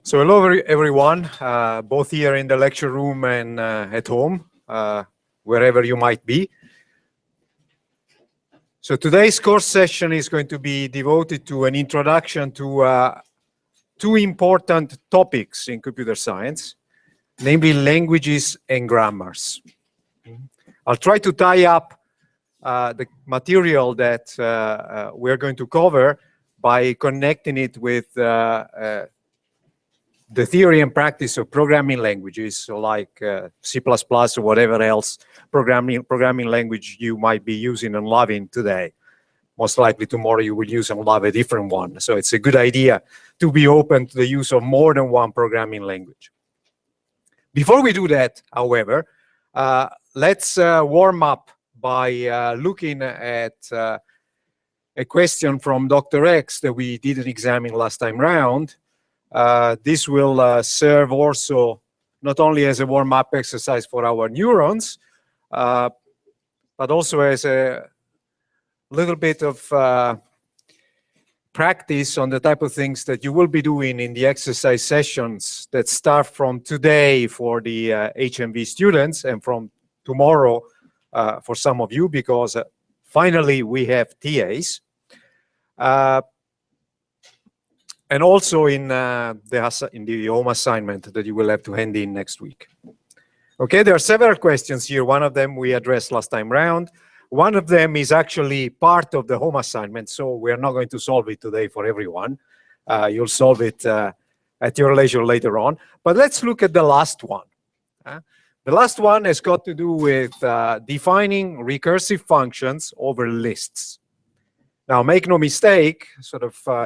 So hello everyone, both here in the lecture room and at home, wherever you might be. So today's course session is going to be devoted to an introduction to two important topics in computer science, namely languages and grammars. I'll try to tie up the material that we're going to cover by connecting it with the theory and practice of programming languages, so like C++ or whatever else programming language you might be using and loving today. Most likely tomorrow you will use and love a different one. So it's a good idea to be open to the use of more than one programming language. Before we do that, however, let's warm up by looking at a question from Dr. X that we didn't examine last time round. This will serve also not only as a warm-up exercise for our neurons, but also as a little bit of practice on the type of things that you will be doing in the exercise sessions that start from today for the HMV students and from tomorrow for some of you, because finally we have TAs. And also in the home assignment that you will have to hand in next week. Okay, there are several questions here. One of them we addressed last time round. One of them is actually part of the home assignment, so we're not going to solve it today for everyone. You'll solve it at your leisure later on. But let's look at the last one. The last one has got to do with defining recursive functions over lists. Now, make no mistake,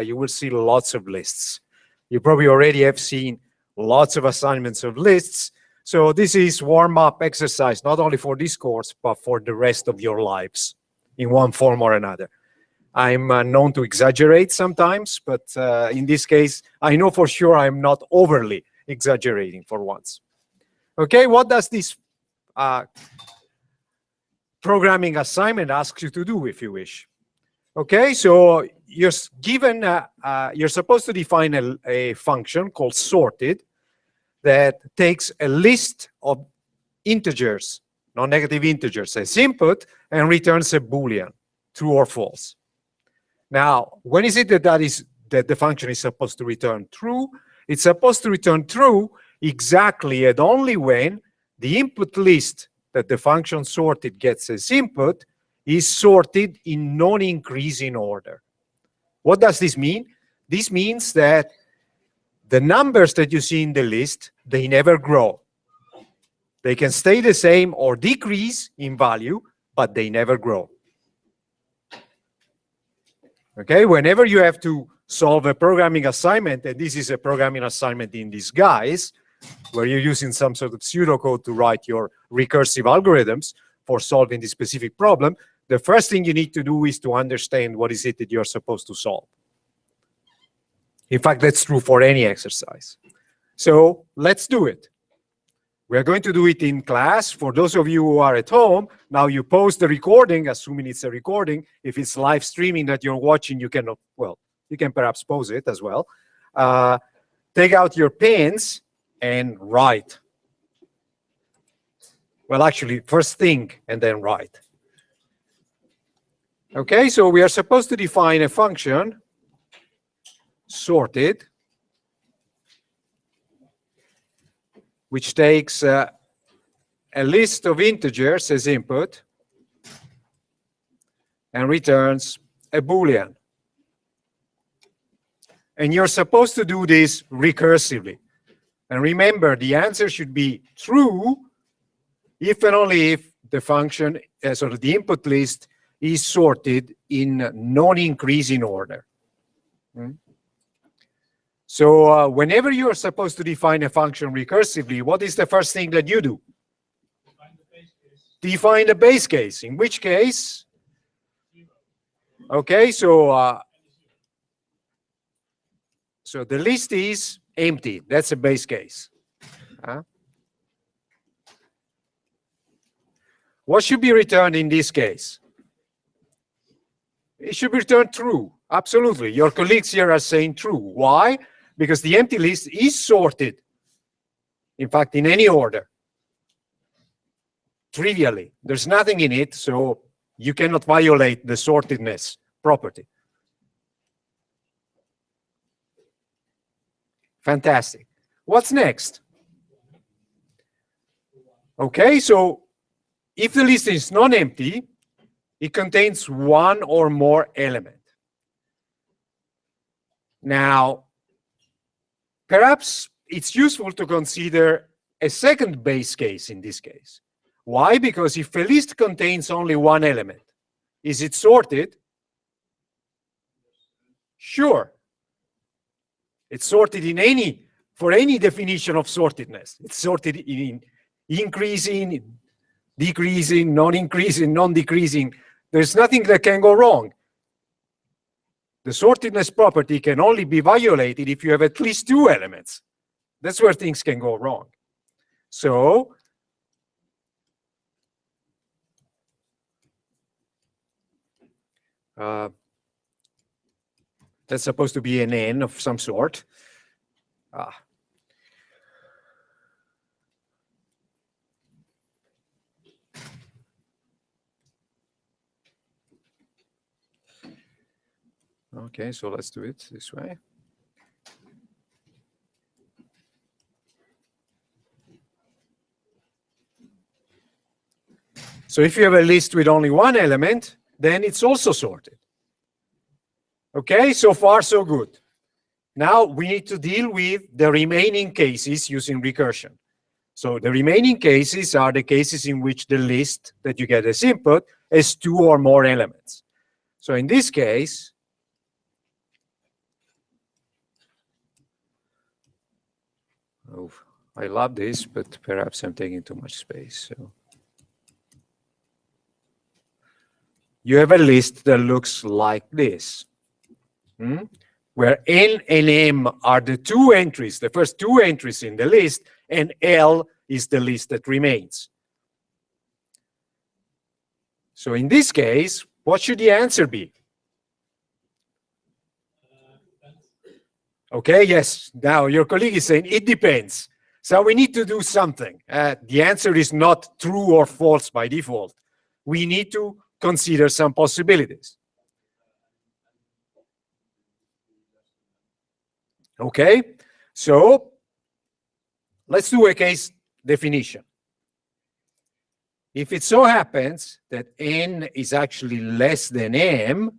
you will see lots of lists. You probably already have seen lots of assignments of lists. So this is warm-up exercise, not only for this course, but for the rest of your lives in one form or another. I'm known to exaggerate sometimes, but in this case, I know for sure I'm not overly exaggerating for once. Okay, what does this programming assignment ask you to do, if you wish? Okay, so you're given, you're supposed to define a function called sorted that takes a list of integers, non-negative integers, as input and returns a Boolean, true or false. Now, when is it that the function is supposed to return true? It's supposed to return true exactly and only when the input list that the function sorted gets as input is sorted in non-increasing order. What does this mean? This means that the numbers that you see in the list, they never grow. They can stay the same or decrease in value, but they never grow. Okay, whenever you have to solve a programming assignment, and this is a programming assignment in disguise, where you're using some sort of pseudocode to write your recursive algorithms for solving this specific problem, the first thing you need to do is to understand what is it that you're supposed to solve. In fact, that's true for any exercise. So let's do it. We're going to do it in class. For those of you who are at home, now you pause the recording, assuming it's a recording. If it's live streaming that you're watching, you can, well, you can perhaps pause it as well. Take out your pens and write. Well, actually, first think and then write. Okay, so we are supposed to define a function, sorted, which takes a list of integers as input and returns a Boolean. And you're supposed to do this recursively. And remember, the answer should be true if and only if the function, the input list, is sorted in non-increasing order. So whenever you are supposed to define a function recursively, what is the first thing that you do? Define the base case. Define the base case. In which case? 0. Okay, so the list is empty. That's a base case. What should be returned in this case? It should be returned true. Absolutely. Your colleagues here are saying true. Why? because the empty list is sorted, in fact, in any order, trivially. There's nothing in it, so you cannot violate the sortedness property. Fantastic. What's next? Okay, so if the list is non-empty, it contains one or more element. Now, perhaps it's useful to consider a second base case in this case. Why? Because if a list contains only one element, is it sorted? Sure. It's sorted for any definition of sortedness. It's sorted in increasing, decreasing, non-increasing, non-decreasing. There's nothing that can go wrong. The sortedness property can only be violated if you have at least two elements. That's where things can go wrong. So, that's supposed to be an n of some sort. Okay, so let's do it this way. So if you have a list with only one element, then it's also sorted. Okay, so far so good. Now we need to deal with the remaining cases using recursion. So the remaining cases are the cases in which the list that you get as input has two or more elements. So in this case, oh, I love this, but perhaps I'm taking too much space. So you have a list that looks like this, where N and M are the two entries, the first two entries in the list, and L is the list that remains. So in this case, what should the answer be? Okay, yes. Now your colleague is saying it depends. So we need to do something. The answer is not true or false by default. We need to consider some possibilities. Okay, so let's do a case definition. If it so happens that N is actually less than M,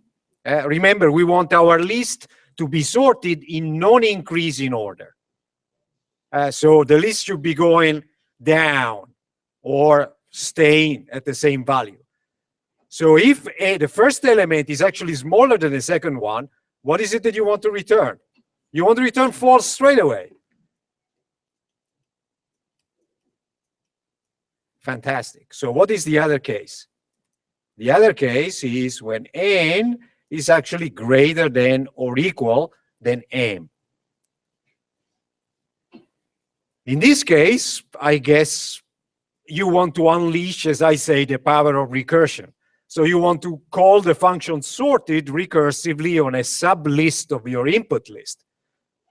remember we want our list to be sorted in non-increasing order. So the list should be going down or staying at the same value. So if the first element is actually smaller than the second one, what is it that you want to return? You want to return false straight away. Fantastic. So what is the other case? The other case is when N is actually greater than or equal than M. In this case, I guess you want to unleash, as I say, the power of recursion. So you want to call the function sorted recursively on a sublist of your input list.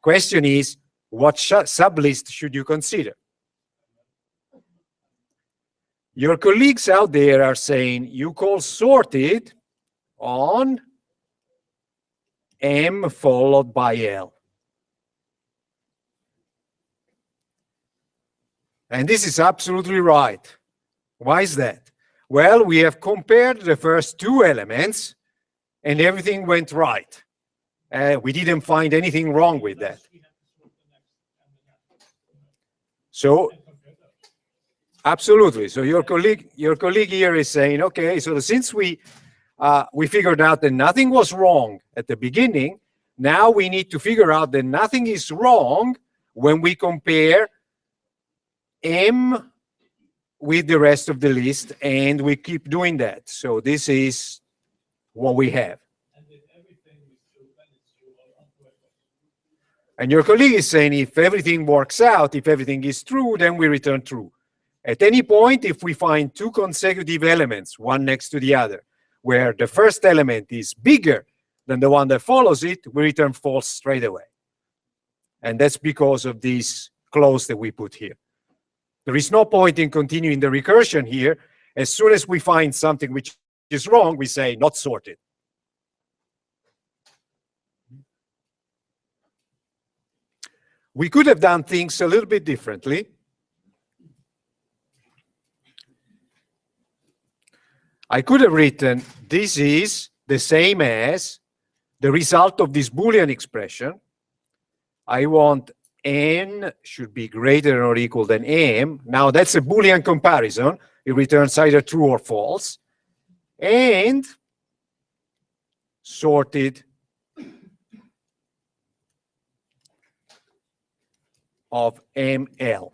Question is, what sublist should you consider? Your colleagues out there are saying you call sorted on M followed by L. And this is absolutely right. Why is that? Well, we have compared the first two elements and everything went right. We didn't find anything wrong with that. So, absolutely. So your colleague here is saying, okay, so since we figured out that nothing was wrong at the beginning, now we need to figure out that nothing is wrong when we compare M with the rest of the list, and we keep doing that. So this is what we have. And your colleague is saying if everything works out, if everything is true, then we return true. At any point, if we find two consecutive elements, one next to the other, where the first element is bigger than the one that follows it, we return false straight away. And that's because of this clause that we put here. There is no point in continuing the recursion here. As soon as we find something which is wrong, we say not sorted. We could have done things a little bit differently. I could have written, this is the same as the result of this Boolean expression. I want n should be greater than or equal than m. Now that's a Boolean comparison. It returns either true or false. And sorted of ml.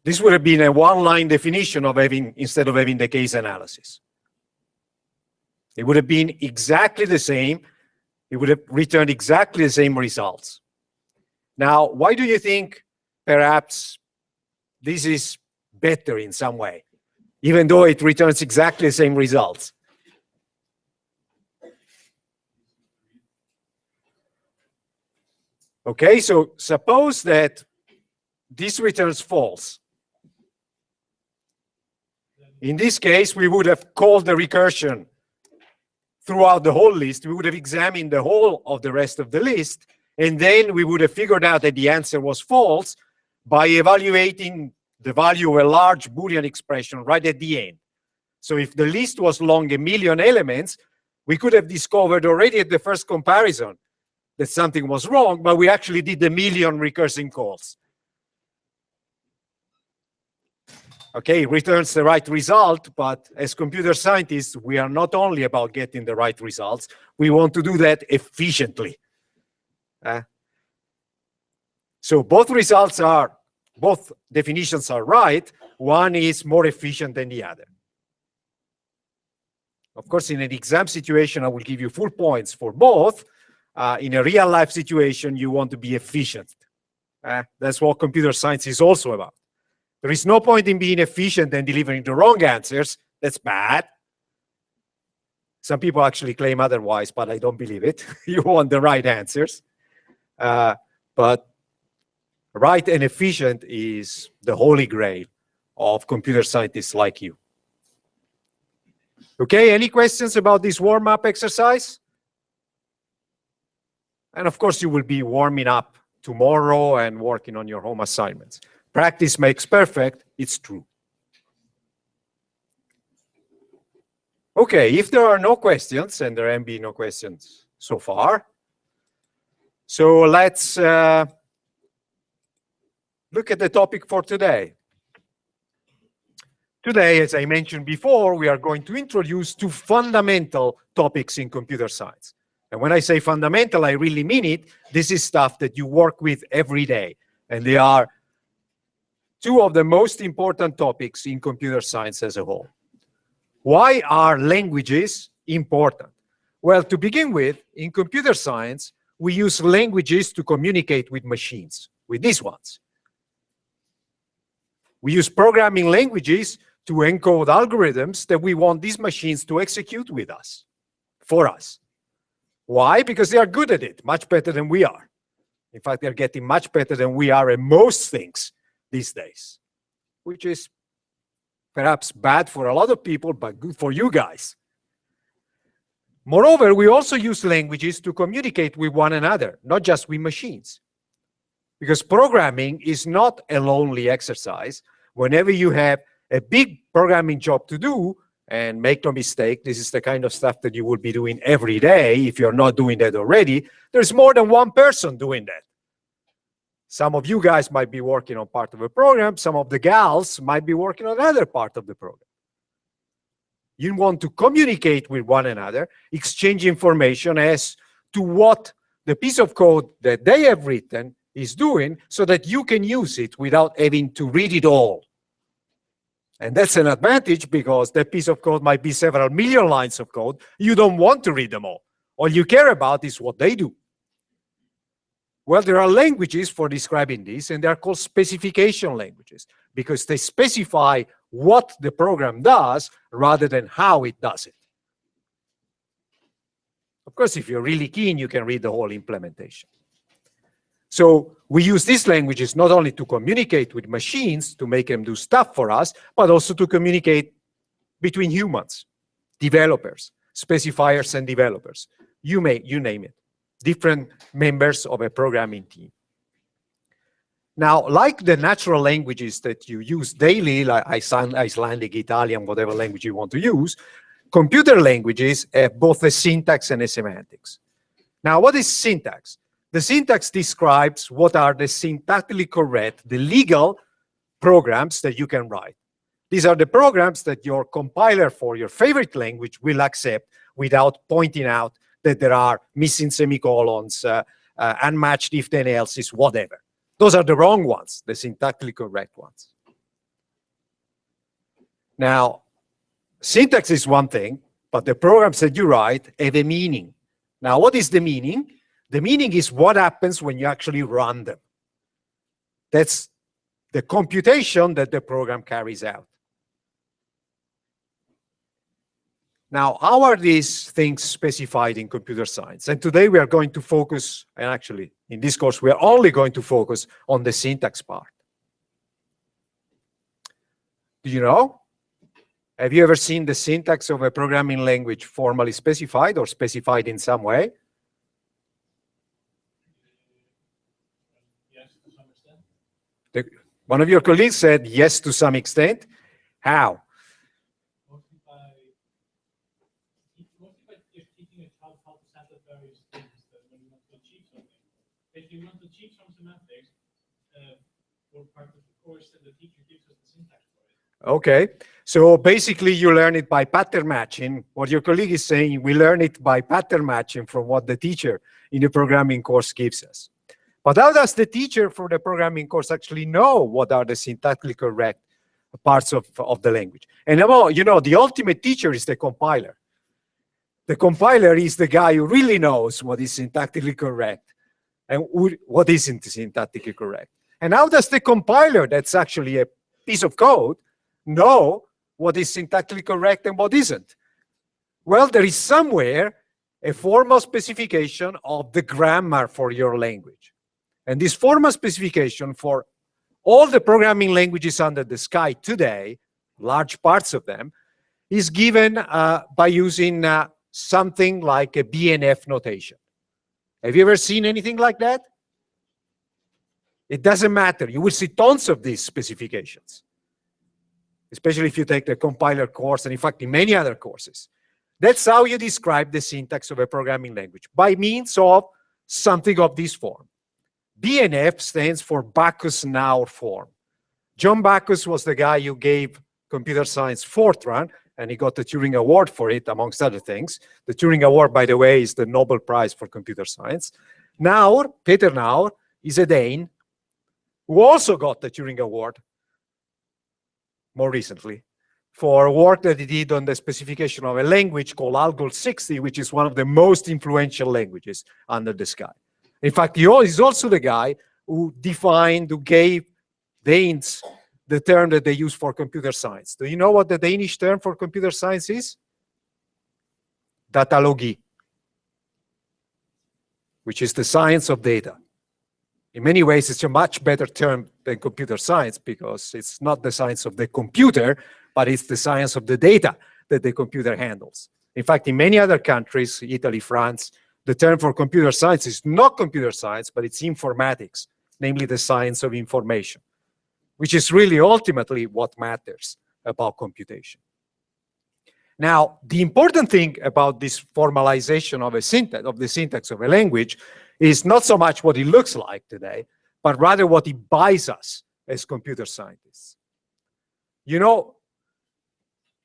This would have been a one-line definition of having, instead of having the case analysis. It would have been exactly the same. It would have returned exactly the same results. Now, why do you think perhaps this is better in some way, even though it returns exactly the same results? Okay, so suppose that this returns false. In this case, we would have called the recursion throughout the whole list. We would have examined the whole of the rest of the list, and then we would have figured out that the answer was false by evaluating the value of a large Boolean expression right at the end. So if the list was long 1,000,000 elements, we could have discovered already at the first comparison that something was wrong, but we actually did 1,000,000 recursing calls. Okay, it returns the right result, but as computer scientists, we are not only about getting the right results, we want to do that efficiently. So both definitions are right. One is more efficient than the other. Of course, in an exam situation, I will give you full points for both. In a real life situation, you want to be efficient. That's what computer science is also about. There is no point in being efficient and delivering the wrong answers. That's bad. Some people actually claim otherwise, but I don't believe it. You want the right answers. But right and efficient is the holy grail of computer scientists like you. Okay, any questions about this warm-up exercise? And of course, you will be warming up tomorrow and working on your home assignments. Practice makes perfect, it's true. Okay, if there are no questions, and there have been no questions so far, so let's look at the topic for today. Today, as I mentioned before, we are going to introduce two fundamental topics in computer science. And when I say fundamental, I really mean it. This is stuff that you work with every day. And they are two of the most important topics in computer science as a whole. Why are languages important? Well, to begin with, in computer science, we use languages to communicate with machines, with these ones. We use programming languages to encode algorithms that we want these machines to execute with us, for us. Why? Because they are good at it, much better than we are. In fact, they're getting much better than we are at most things these days, which is perhaps bad for a lot of people, but good for you guys. Moreover, we also use languages to communicate with one another, not just with machines. Because programming is not a lonely exercise. Whenever you have a big programming job to do, and make no mistake, this is the kind of stuff that you will be doing every day if you're not doing that already, there's more than one person doing that. Some of you guys might be working on part of a program. Some of the gals might be working on another part of the program. You want to communicate with one another, exchange information as to what the piece of code that they have written is doing so that you can use it without having to read it all. And that's an advantage because that piece of code might be several million lines of code. You don't want to read them all. All you care about is what they do. Well, there are languages for describing this, and they're called specification languages because they specify what the program does rather than how it does it. Of course, if you're really keen, you can read the whole implementation. So we use these languages not only to communicate with machines, to make them do stuff for us, but also to communicate between humans, developers, specifiers and developers. You name it, different members of a programming team. Now, like the natural languages that you use daily, like Icelandic, Italian, whatever language you want to use, computer languages have both a syntax and a semantics. Now, what is syntax? The syntax describes what are the syntactically correct, the legal programs that you can write. These are the programs that your compiler for your favorite language will accept without pointing out that there are missing semicolons, unmatched if-then else's, whatever. Those are the wrong ones, the syntactically correct ones. Now, syntax is one thing, but the programs that you write have a meaning. Now, what is the meaning? The meaning is what happens when you actually run them. That's the computation that the program carries out. Now, how are these things specified in computer science? And today we are going to focus, and actually in this course, we are only going to focus on the syntax part. Do you know? Have you ever seen the syntax of a programming language formally specified or specified in some way? Yes, to some extent. One of your colleagues said yes to some extent. How? Mostly by just teaching a child how to set up various things that when you want to achieve something. If you want to achieve some semantics, for part of the course, then the teacher gives us the syntax for it. Okay, so basically you learn it by pattern matching. What your colleague is saying, we learn it by pattern matching from what the teacher in the programming course gives us. But how does the teacher for the programming course actually know what are the syntactically correct parts of the language? And you know, the ultimate teacher is the compiler. The compiler is the guy who really knows what is syntactically correct and what isn't syntactically correct. And how does the compiler, that's actually a piece of code, know what is syntactically correct and what isn't? Well, there is somewhere a formal specification of the grammar for your language. And this formal specification for all the programming languages under the sky today, large parts of them, is given by using something like a BNF notation. Have you ever seen anything like that? It doesn't matter. You will see tons of these specifications, especially if you take the compiler course, and in fact, in many other courses. That's how you describe the syntax of a programming language, by means of something of this form. BNF stands for Backus-Naur form. John Backus was the guy who gave computer science Fortran, and he got the Turing Award for it, amongst other things. The Turing Award, by the way, is the Nobel Prize for computer science. Naur, Peter Naur, is a Dane who also got the Turing Award more recently for work that he did on the specification of a language called Algol 60, which is one of the most influential languages under the sky. In fact, he is also the guy who gave Danes the term that they use for computer science. Do you know what the Danish term for computer science is? Datalogy, which is the science of data. In many ways, it's a much better term than computer science because it's not the science of the computer, but it's the science of the data that the computer handles. In fact, in many other countries, Italy, France, the term for computer science is not computer science, but it's informatics, namely the science of information, which is really ultimately what matters about computation. Now, the important thing about this formalization of the syntax of a language is not so much what it looks like today, but rather what it buys us as computer scientists. You know,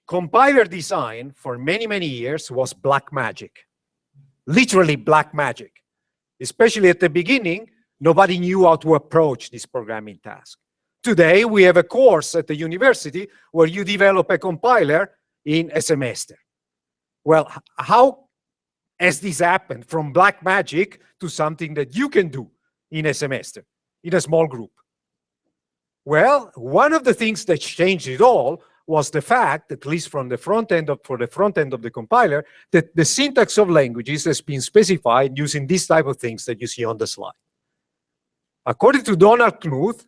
compiler design for many, many years was black magic. Literally black magic. Especially at the beginning, nobody knew how to approach this programming task. Today, we have a course at the university where you develop a compiler in a semester. Well, how has this happened from black magic to something that you can do in a semester, in a small group? Well, one of the things that changed it all was the fact, at least from the front end of, for the front end of the compiler, that the syntax of languages has been specified using these type of things that you see on the slide. According to Donald Knuth,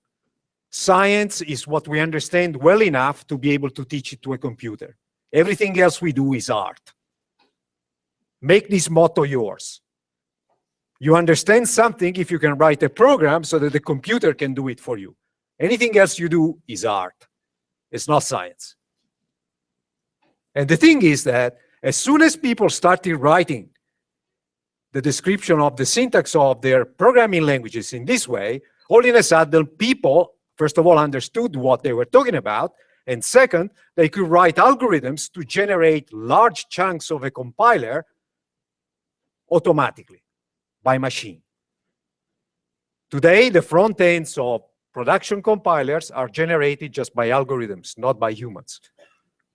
science is what we understand well enough to be able to teach it to a computer. Everything else we do is art. Make this motto yours. You understand something if you can write a program so that the computer can do it for you. Anything else you do is art. It's not science. And the thing is that as soon as people started writing the description of the syntax of their programming languages in this way, all in a sudden people, first of all, understood what they were talking about, and second, they could write algorithms to generate large chunks of a compiler automatically by machine. Today, the front ends of production compilers are generated just by algorithms, not by humans.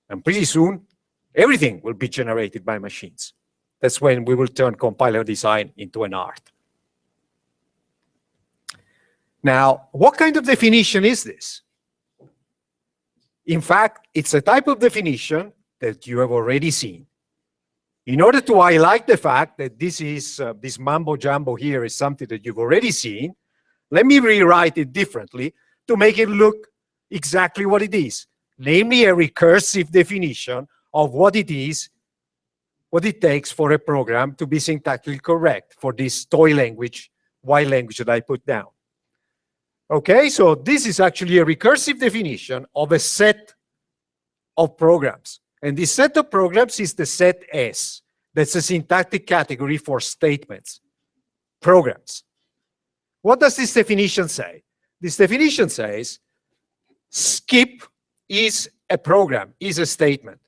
And pretty soon, everything will be generated by machines. That's when we will turn compiler design into an art. Now, what kind of definition is this? In fact, it's a type of definition that you have already seen. In order to highlight the fact that this is this mambo jumbo here is something that you've already seen, let me rewrite it differently to make it look exactly what it is, namely a recursive definition of what it is, what it takes for a program to be syntactically correct for this toy language, Y language that I put down. Okay, so this is actually a recursive definition of a set of programs. And this set of programs is the set S. That's a syntactic category for statements, programs. What does this definition say? This definition says skip is a program, is a statement.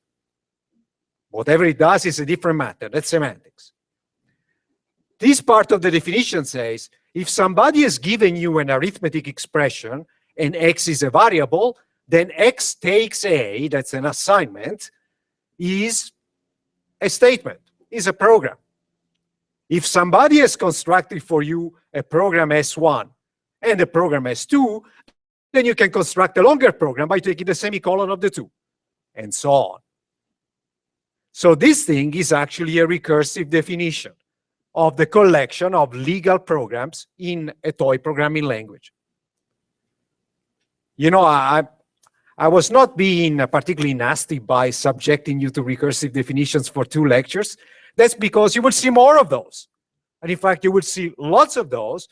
Whatever it does is a different matter. That's semantics. This part of the definition says if somebody has given you an arithmetic expression and X is a variable, then X takes A, that's an assignment, is a statement, is a program. If somebody has constructed for you a program S1 and a program S2, then you can construct a longer program by taking the semicolon of the two, and so on. So this thing is actually a recursive definition of the collection of legal programs in a toy programming language. You know, I was not being particularly nasty by subjecting you to recursive definitions for 2 lectures. That's because you will see more of those. And in fact, you will see lots of those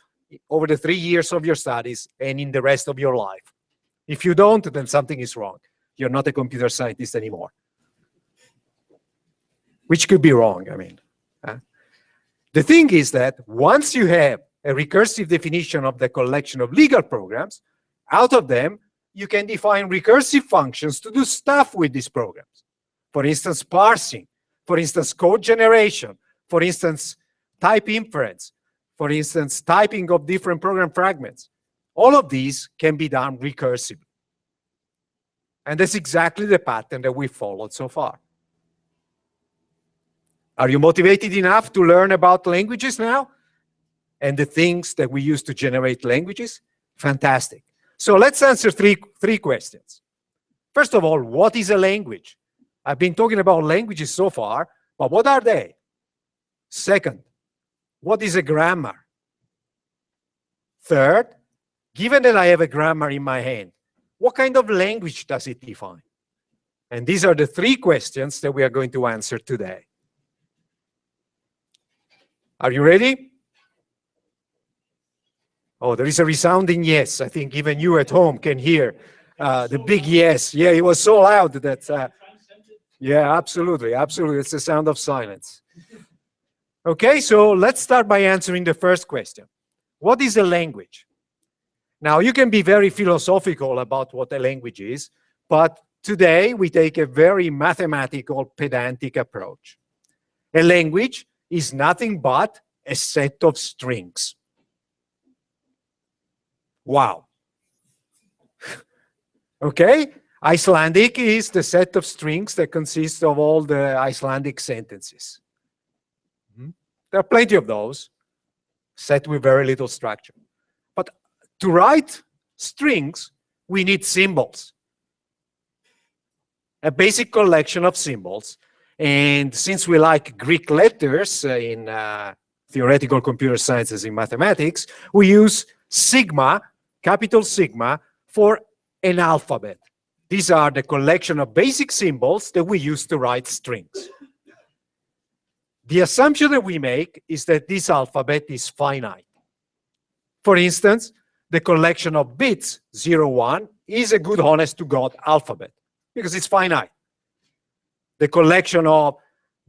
over the 3 years of your studies and in the rest of your life. If you don't, then something is wrong. You're not a computer scientist anymore. Which could be wrong, I mean. The thing is that once you have a recursive definition of the collection of legal programs, out of them, you can define recursive functions to do stuff with these programs. For instance, parsing. For instance, code generation. For instance, type inference. For instance, typing of different program fragments. All of these can be done recursively. And that's exactly the pattern that we followed so far. Are you motivated enough to learn about languages now? And the things that we use to generate languages? Fantastic. So let's answer three questions. First of all, what is a language? I've been talking about languages so far, but what are they? Second, what is a grammar? Third, given that I have a grammar in my hand, what kind of language does it define? And these are the 3 questions that we are going to answer today. Are you ready? Oh, there is a resounding yes. I think even you at home can hear the big yes. Yeah, it was so loud that, yeah, absolutely, absolutely. It's the sound of silence. Okay, so let's start by answering the first question. What is a language? Now, you can be very philosophical about what a language is, but today we take a very mathematical, pedantic approach. A language is nothing but a set of strings. Wow. Okay? Icelandic is the set of strings that consists of all the Icelandic sentences. There are plenty of those, set with very little structure. But to write strings, we need symbols. a basic collection of symbols. And since we like Greek letters in theoretical computer sciences in mathematics, we use sigma, capital sigma, for an alphabet. These are the collection of basic symbols that we use to write strings. The assumption that we make is that this alphabet is finite. For instance, the collection of bits, 0, 1, is a good, honest-to-God alphabet because it's finite. The collection of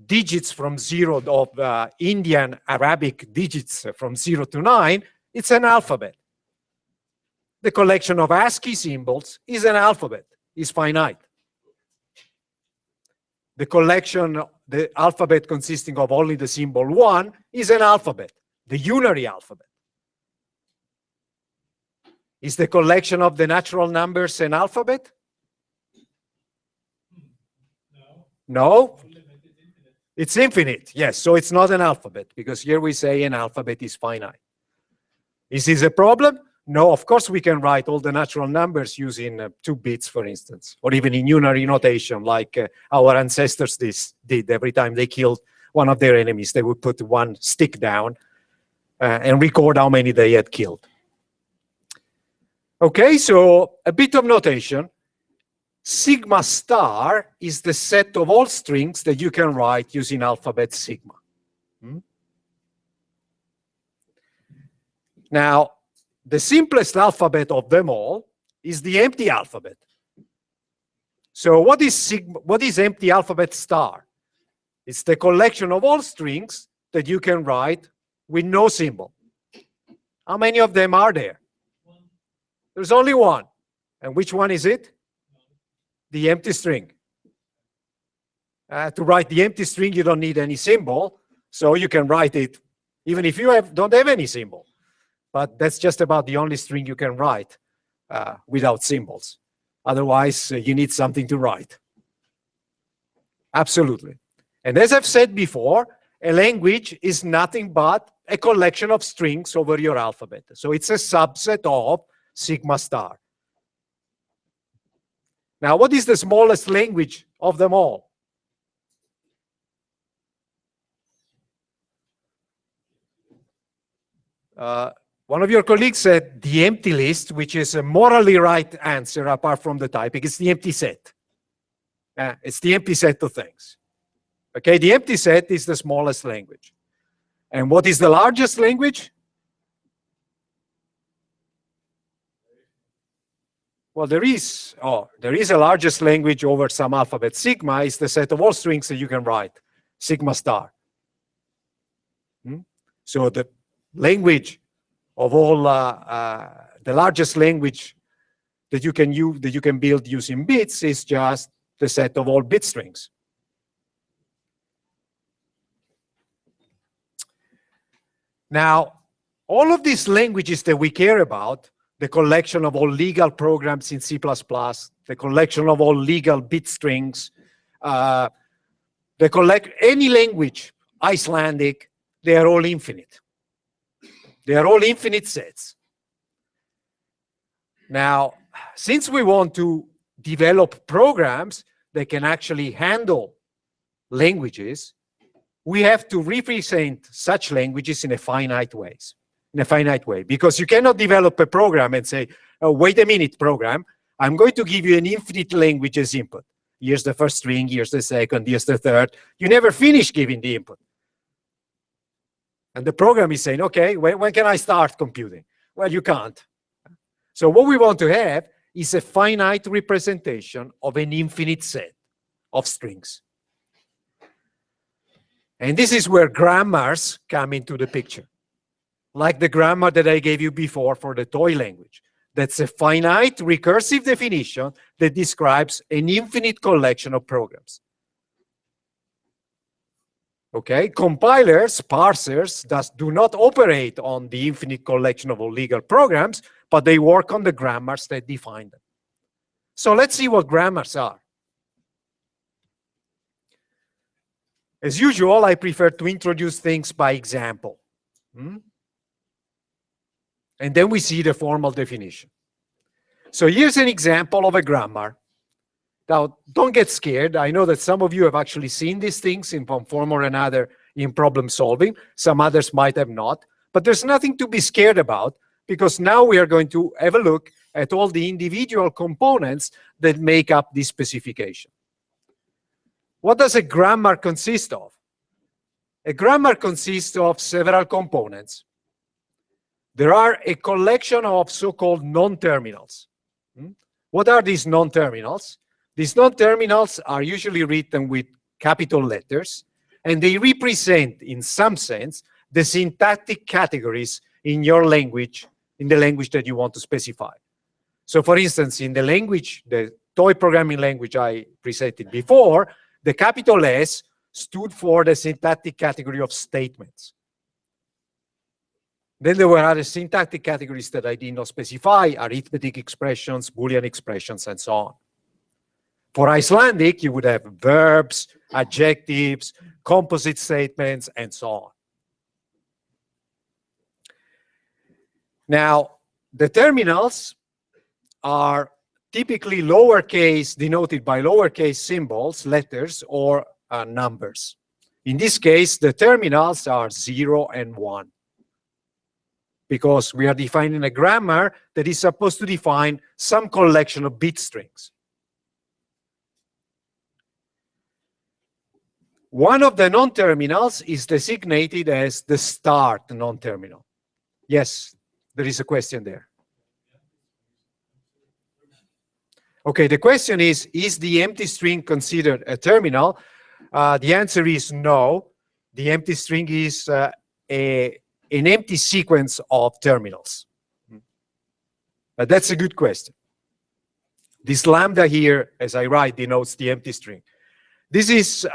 digits from 0, of Indian Arabic digits from 0 to 9, it's an alphabet. The collection of ASCII symbols is an alphabet, is finite. The collection, the alphabet consisting of only the symbol 1 is an alphabet, the unary alphabet. Is the collection of the natural numbers an alphabet? No? It's infinite, yes. So it's not an alphabet, because here we say an alphabet is finite. Is this a problem? No, of course we can write all the natural numbers using 2 bits, for instance, or even in unary notation, like our ancestors did every time they killed one of their enemies. They would put 1 stick down and record how many they had killed. Okay, so a bit of notation. Sigma star is the set of all strings that you can write using alphabet sigma. Now, the simplest alphabet of them all is the empty alphabet. So what is empty alphabet star? It's the collection of all strings that you can write with no symbol. How many of them are there? There's only one. And which one is it? The empty string. To write the empty string, you don't need any symbol, so you can write it even if you don't have any symbol. But that's just about the only string you can write without symbols. Otherwise, you need something to write. Absolutely. And as I've said before, a language is nothing but a collection of strings over your alphabet. So it's a subset of sigma star. Now, what is the smallest language of them all? One of your colleagues said the empty list, which is a morally right answer apart from the typing. It's the empty set. It's the empty set of things. Okay, the empty set is the smallest language. And what is the largest language? Well, there is a largest language over some alphabet. Sigma is the set of all strings that you can write, sigma star. So the language of all, the largest language that you can use, that you can build using bits, is just the set of all bit strings. Now, all of these languages that we care about, the collection of all legal programs in C++, the collection of all legal bit strings, any language, Icelandic, they are all infinite. They are all infinite sets. Now, since we want to develop programs that can actually handle languages, we have to represent such languages in a finite way. Because you cannot develop a program and say, oh, wait a minute, program, I'm going to give you an infinite language as input. Here's the first string, here's the second, here's the third. You never finish giving the input. And the program is saying, okay, when can I start computing? Well, you can't. So what we want to have is a finite representation of an infinite set of strings. And this is where grammars come into the picture. Like the grammar that I gave you before for the toy language. That's a finite recursive definition that describes an infinite collection of programs. Okay, compilers, parsers, do not operate on the infinite collection of all legal programs, but they work on the grammars that define them. So let's see what grammars are. As usual, I prefer to introduce things by example. And then we see the formal definition. So here's an example of a grammar. Now, don't get scared. I know that some of you have actually seen these things in one form or another in problem solving. Some others might have not. But there's nothing to be scared about, because now we are going to have a look at all the individual components that make up this specification. What does a grammar consist of? A grammar consists of several components. There are a collection of so-called non-terminals. What are these non-terminals? These non-terminals are usually written with capital letters, and they represent, in some sense, the syntactic categories in your language, in the language that you want to specify. So, for instance, in the language, the toy programming language I presented before, the capital S stood for the syntactic category of statements. Then there were other syntactic categories that I did not specify: arithmetic expressions, Boolean expressions, and so on. For Icelandic, you would have verbs, adjectives, composite statements, and so on. Now, the terminals are typically lowercase, denoted by lowercase symbols, letters, or numbers. In this case, the terminals are 0 and 1, because we are defining a grammar that is supposed to define some collection of bit strings. One of the non-terminals is designated as the start non-terminal. Yes, there is a question there. Okay, the question is the empty string considered a terminal? The answer is no. The empty string is an empty sequence of terminals. But that's a good question. This lambda here, as I write, denotes the empty string. This is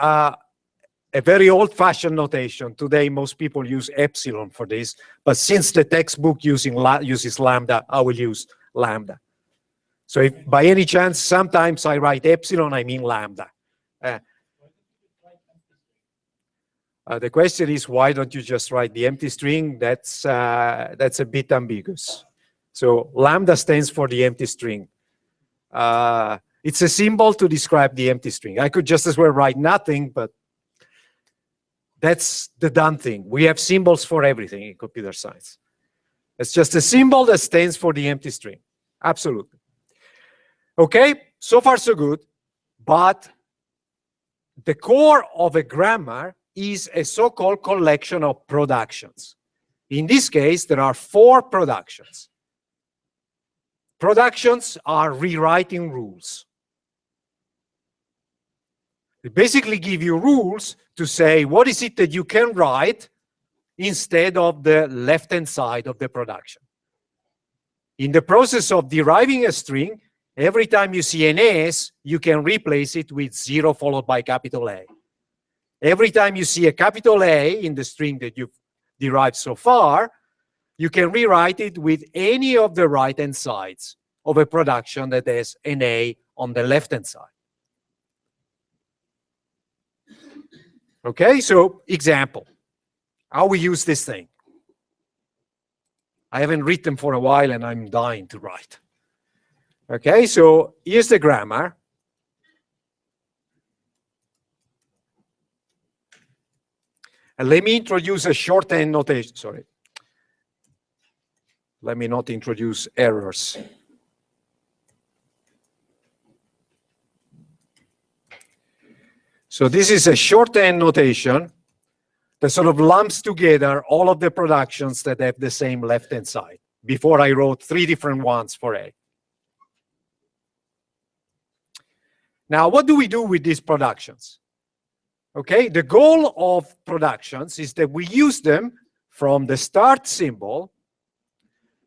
a very old-fashioned notation. Today, most people use epsilon for this, but since the textbook uses lambda, I will use lambda. So if by any chance, sometimes I write epsilon, I mean lambda. The question is, why don't you just write the empty string? That's a bit ambiguous. So lambda stands for the empty string. It's a symbol to describe the empty string. I could just as well write nothing, but that's the done thing. We have symbols for everything in computer science. It's just a symbol that stands for the empty string. Absolutely. Okay, so far so good. But the core of a grammar is a so-called collection of productions. In this case, there are 4 productions. Productions are rewriting rules. They basically give you rules to say what is it that you can write instead of the left-hand side of the production. In the process of deriving a string, every time you see an S, you can replace it with 0 followed by capital A. Every time you see a capital A in the string that you've derived so far, you can rewrite it with any of the right-hand sides of a production that has an A on the left-hand side. Okay, so example, how we use this thing. I haven't written for a while and I'm dying to write. Okay, so here's the grammar. And let me introduce a shorthand notation. Sorry. Let me not introduce errors. So this is a shorthand notation that sort of lumps together all of the productions that have the same left-hand side. Before I wrote 3 different ones for A. Now, what do we do with these productions? Okay, the goal of productions is that we use them from the start symbol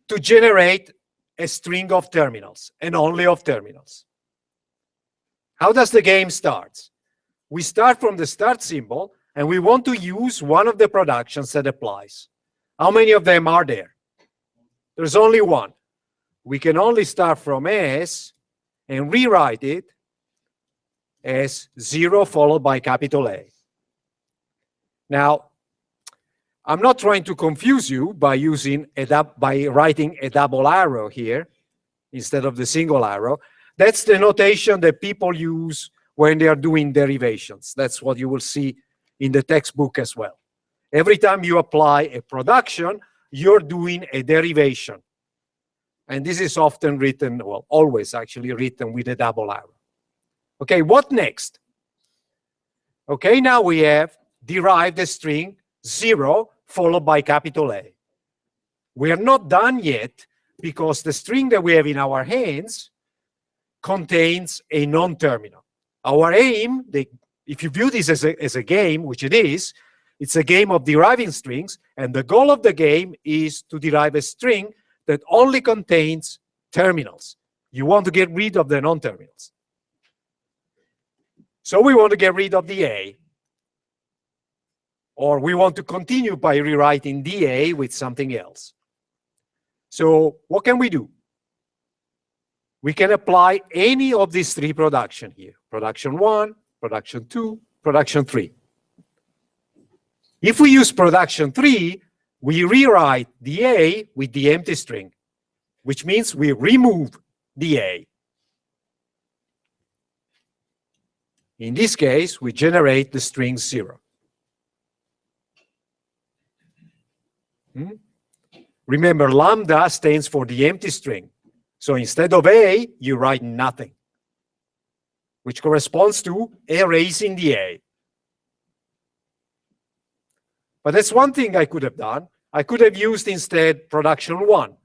to generate a string of terminals, and only of terminals. How does the game start? We start from the start symbol, and we want to use one of the productions that applies. How many of them are there? There's only one. We can only start from S and rewrite it as 0 followed by capital A. Now, I'm not trying to confuse you by writing a double arrow here instead of the single arrow. That's the notation that people use when they are doing derivations. That's what you will see in the textbook as well. Every time you apply a production, you're doing a derivation. And this is often written, well, always actually written with a double arrow. Okay, what next? Okay, now we have derived the string 0 followed by capital A. We are not done yet because the string that we have in our hands contains a non-terminal. Our aim, if you view this as a game, which it is, it's a game of deriving strings, and the goal of the game is to derive a string that only contains terminals. You want to get rid of the non-terminals. So we want to get rid of the A, or we want to continue by rewriting the A with something else. So what can we do? We can apply any of these three production here. Production 1, production 2, production 3. If we use production 3, we rewrite the A with the empty string, which means we remove the A. In this case, we generate the string 0. Remember, lambda stands for the empty string. So instead of A, you write nothing, which corresponds to erasing the A. But that's one thing I could have done. I could have used instead production 1.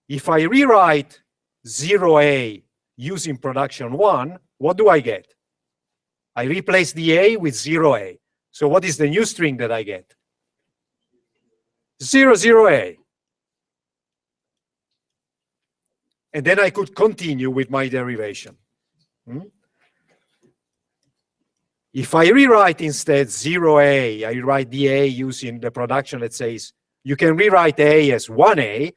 If I rewrite 0A using production 1, what do I get? I replace the A with 0A. So what is the new string that I get? 0A. And then I could continue with my derivation. If I rewrite instead 0A, I rewrite the A using the production that says you can rewrite A as 1A,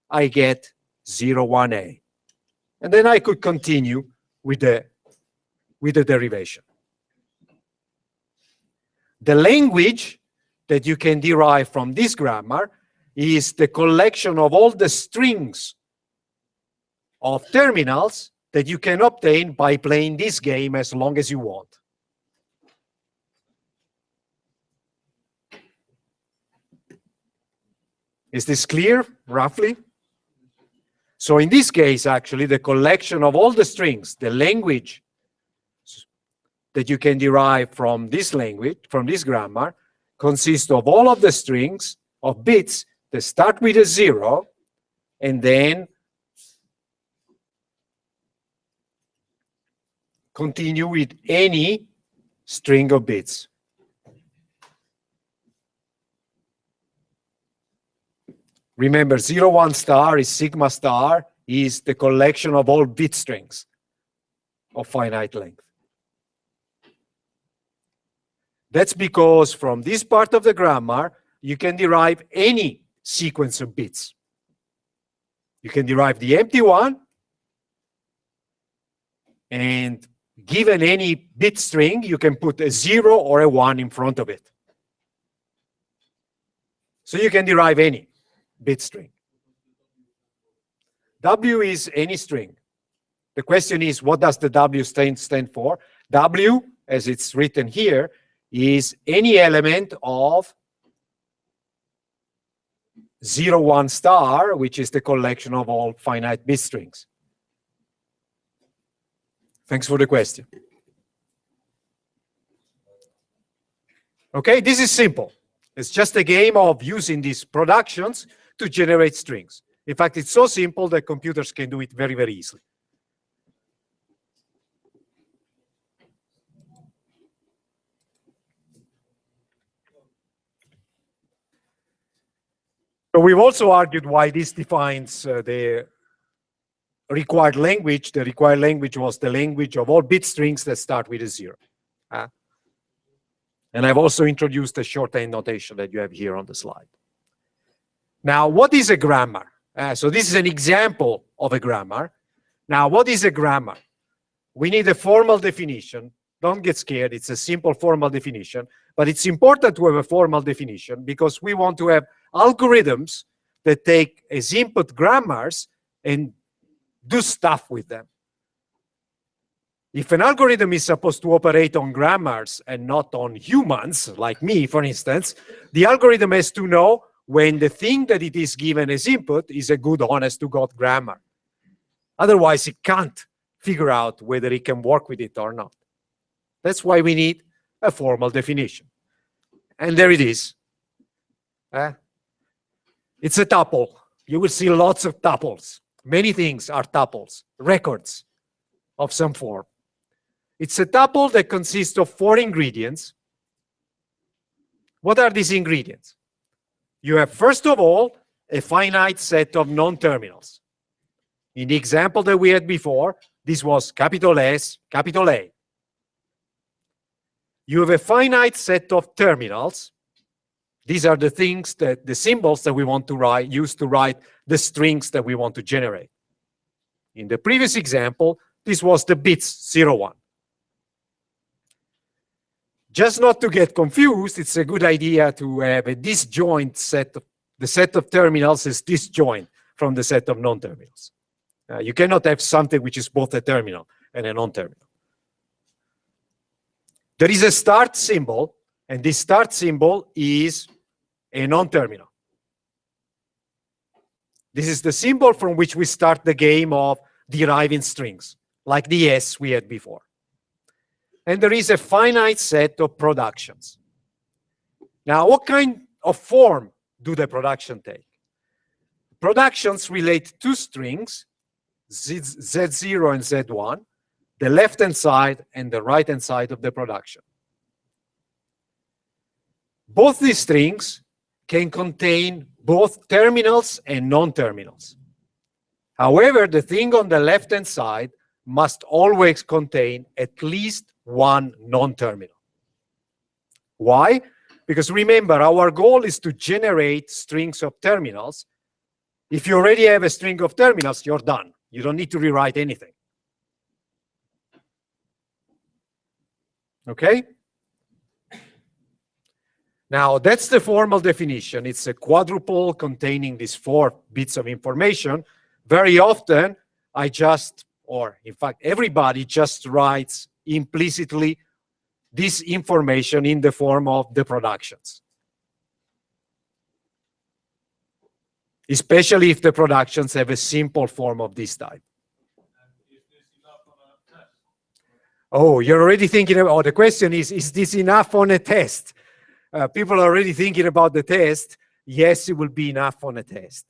I get 01A. And then I could continue with the derivation. The language that you can derive from this grammar is the collection of all the strings of terminals that you can obtain by playing this game as long as you want. Is this clear, roughly? So in this case, actually, the collection of all the strings, the language that you can derive from this language, from this grammar, consists of all of the strings of bits that start with a 0 and then continue with any string of bits. Remember, 01 star is sigma star is the collection of all bit strings of finite length. That's because from this part of the grammar, you can derive any sequence of bits. You can derive the empty one, and given any bit string, you can put a 0 or a 1 in front of it. So you can derive any bit string. W is any string. The question is, what does the W stand for? W, as it's written here, is any element of 01 star, which is the collection of all finite bit strings. Thanks for the question. Okay, this is simple. It's just a game of using these productions to generate strings. In fact, it's so simple that computers can do it very, very easily. So we've also argued why this defines the required language. The required language was the language of all bit strings that start with a 0. And I've also introduced the shorthand notation that you have here on the slide. Now, what is a grammar? So this is an example of a grammar. Now, what is a grammar? We need a formal definition. Don't get scared. It's a simple formal definition. But it's important to have a formal definition because we want to have algorithms that take as input grammars and do stuff with them. If an algorithm is supposed to operate on grammars and not on humans, like me, for instance, the algorithm has to know when the thing that it is given as input is a good, honest to God grammar. Otherwise, it can't figure out whether it can work with it or not. That's why we need a formal definition. And there it is. It's a tuple. You will see lots of tuples. Many things are tuples, records of some form. It's a tuple that consists of 4 ingredients. What are these ingredients? You have, first of all, a finite set of non-terminals. In the example that we had before, this was capital S, capital A. You have a finite set of terminals. These are the things that, the symbols that we want to use to write the strings that we want to generate. In the previous example, this was the bits 0, 1. Just not to get confused, it's a good idea to have a disjoint set of, the set of terminals is disjoint from the set of non-terminals. You cannot have something which is both a terminal and a non-terminal. There is a start symbol, and this start symbol is a non-terminal. This is the symbol from which we start the game of deriving strings, like the S we had before. And there is a finite set of productions. Now, what kind of form do the production take? Productions relate to strings, Z0 and Z1, the left-hand side and the right-hand side of the production. Both these strings can contain both terminals and non-terminals. However, the thing on the left-hand side must always contain at least one non-terminal. Why? Because remember, our goal is to generate strings of terminals. If you already have a string of terminals, you're done. You don't need to rewrite anything. Okay? Now, that's the formal definition. It's a quadruple containing these 4 bits of information. Very often, in fact, everybody just writes implicitly this information in the form of the productions. Especially if the productions have a simple form of this type. Oh, you're already thinking about, the question is this enough on a test? People are already thinking about the test. Yes, it will be enough on a test.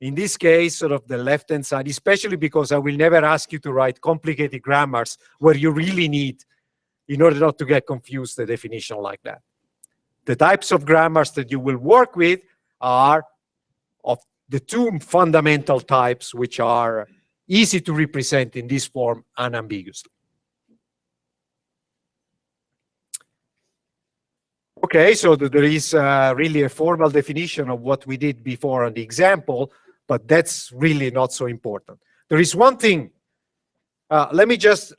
In this case, sort of the left-hand side, especially because I will never ask you to write complicated grammars where you really need, in order not to get confused, the definition like that. The types of grammars that you will work with are of the 2 fundamental types, which are easy to represent in this form unambiguously. Okay, so there is really a formal definition of what we did before on the example, but that's really not so important. There is one thing. Let me just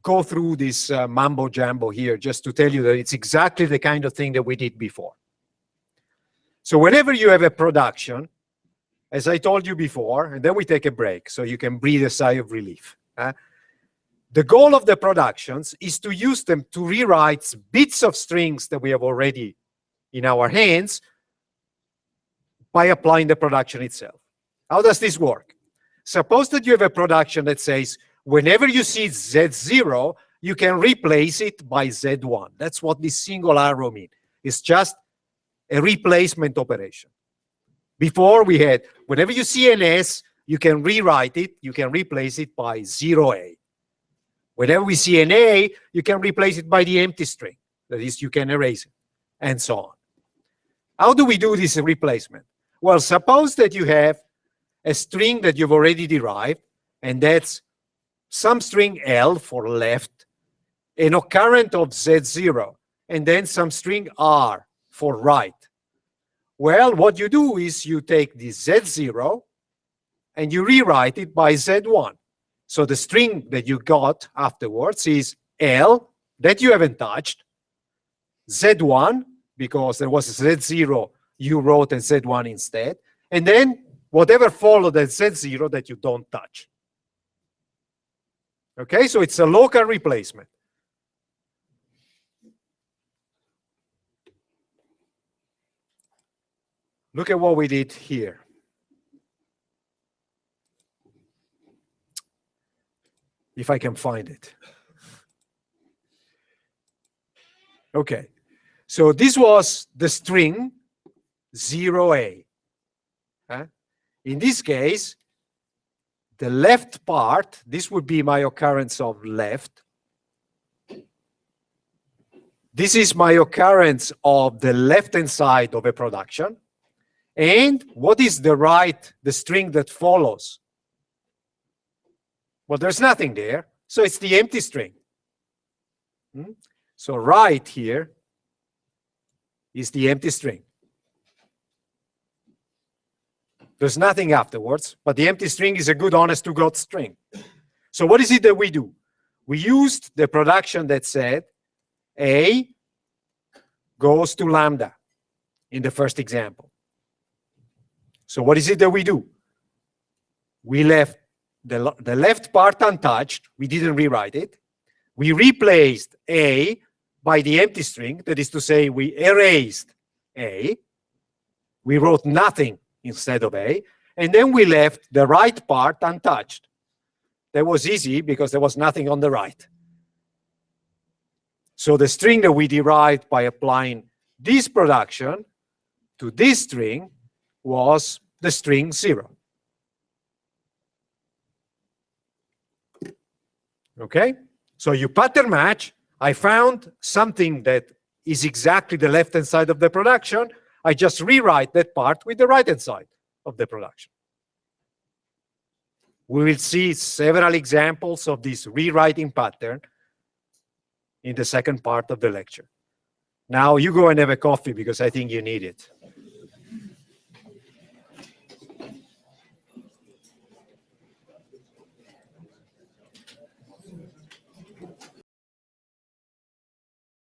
go through this mambo jumbo here, just to tell you that it's exactly the kind of thing that we did before. So whenever you have a production, as I told you before, and then we take a break so you can breathe a sigh of relief. The goal of the productions is to use them to rewrite bits of strings that we have already in our hands by applying the production itself. How does this work? Suppose that you have a production that says, whenever you see Z0, you can replace it by Z1. That's what this single arrow means. It's just a replacement operation. Before we had, whenever you see an S, you can rewrite it, you can replace it by 0A. Whenever we see an A, you can replace it by the empty string. That is, you can erase it, and so on. How do we do this replacement? Well, suppose that you have a string that you've already derived, and that's some string L for left, an occurrent of Z0, and then some string R for right. Well, what you do is you take the Z0 and you rewrite it by Z1. So the string that you got afterwards is L, that you haven't touched, Z1, because there was a Z0 you wrote and Z1 instead. And then whatever followed at Z0 that you don't touch. Okay, so it's a local replacement. Look at what we did here. If I can find it. Okay, so this was the string 0A. In this case, the left part, this would be my occurrence of left. This is my occurrence of the left-hand side of a production. And what is the right, the string that follows? Well, there's nothing there, so it's the empty string. So right here is the empty string. There's nothing afterwards, but the empty string is a good, honest-to-God string. So what is it that we do? We used the production that said A goes to lambda in the first example. So what is it that we do? We left the left part untouched. We didn't rewrite it. We replaced A by the empty string. That is to say, we erased A. We wrote nothing instead of A. And then we left the right part untouched. That was easy because there was nothing on the right. So the string that we derived by applying this production to this string was the string 0. Okay? So you pattern match. I found something that is exactly the left-hand side of the production. I just rewrite that part with the right-hand side of the production. We will see several examples of this rewriting pattern in the second part of the lecture. Now you go and have a coffee because I think you need it.